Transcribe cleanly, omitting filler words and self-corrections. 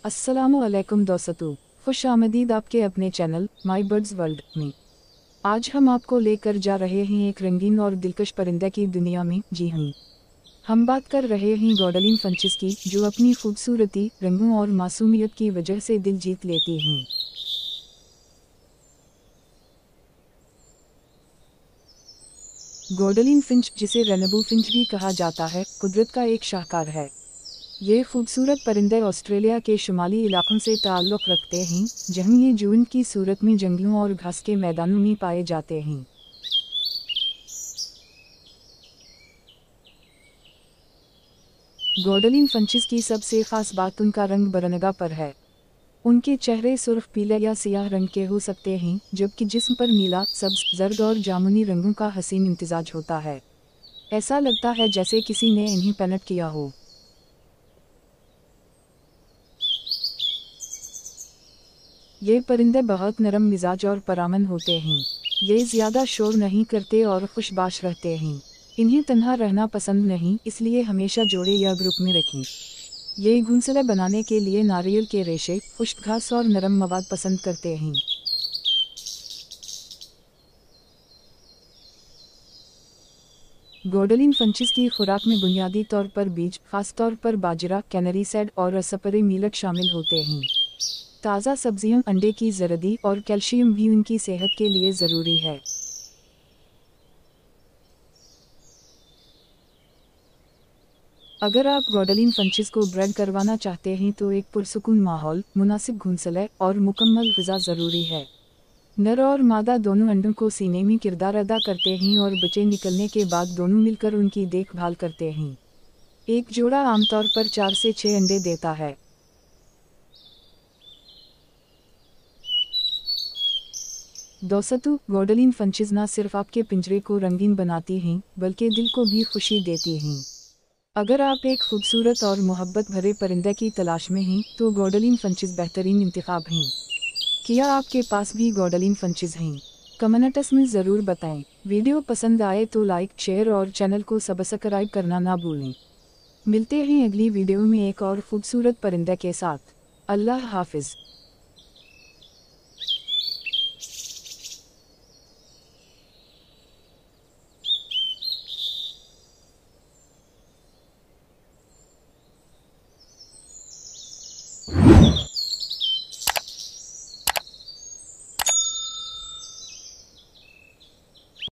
अस्सलामुअलैकुम दोस्तों, खुश आमदीद आपके अपने चैनल माई बर्ड्स वर्ल्ड में। आज हम आपको लेकर जा रहे हैं एक रंगीन और दिलकश परिंदे की दुनिया में। जी हाँ, हम बात कर रहे हैं गॉडलिन फंचिस की, जो अपनी खूबसूरती, रंगों और मासूमियत की वजह से दिल जीत लेती हैं। गॉडलिन फिंच, जिसे रेनबो फिंच भी कहा जाता है, कुदरत का एक शाहकार है। ये खूबसूरत परिंदे ऑस्ट्रेलिया के शुमाली इलाकों से ताल्लुक़ रखते हैं, जहाँ ये जून की सूरत में जंगलों और घास के मैदानों में पाए जाते हैं। गॉडलिन फंचिस की सबसे खास बात उनका रंग बरनगा पर है। उनके चेहरे सुर्ख पीले या सियाह रंग के हो सकते हैं, जबकि जिस्म पर नीला, सब्ज, जर्द और जामुनी रंगों का हसीन इम्तिजाज होता है। ऐसा लगता है जैसे किसी ने इन्हें पेंट किया हो। ये परिंदे बहुत नरम मिजाज और परामन होते हैं। ये ज़्यादा शोर नहीं करते और खुशबाश रहते हैं। इन्हें तन्हा रहना पसंद नहीं, इसलिए हमेशा जोड़े या ग्रुप में रखें। ये घोंसले बनाने के लिए नारियल के रेशे, खुश्क घास और नरम मवाद पसंद करते हैं। गॉडलिन फंचिस की खुराक में बुनियादी तौर पर बीज, खास तौर पर बाजरा, कैनरी सेड और असपरे मीलट शामिल होते हैं। ताज़ा सब्जियां, अंडे की जर्दी और कैल्शियम भी उनकी सेहत के लिए ज़रूरी है। अगर आप गॉडलिन फंचिस को ब्रेड करवाना चाहते हैं तो एक पुरसुकून माहौल, मुनासिब घोंसले और मुकम्मल ग़िज़ा ज़रूरी है। नर और मादा दोनों अंडों को सीने में किरदार अदा करते हैं और बच्चे निकलने के बाद दोनों मिलकर उनकी देखभाल करते हैं। एक जोड़ा आमतौर पर 4 से 6 अंडे देता है। दोस्तों, गॉडलिन फंचिस न सिर्फ आपके पिंजरे को रंगीन बनाती हैं, बल्कि दिल को भी खुशी देती हैं। अगर आप एक खूबसूरत और मोहब्बत भरे परिंदे की तलाश में हैं, तो गॉडलिन फंचिस बेहतरीन इंतखाब हैं। क्या आपके पास भी गॉडलिन फंचिस हैं? कमेंट्स में ज़रूर बताएं। वीडियो पसंद आए तो लाइक, शेयर और चैनल को सब्सक्राइब करना ना भूलें। मिलते हैं अगली वीडियो में एक और खूबसूरत परिंदे के साथ। अल्लाह हाफिज़।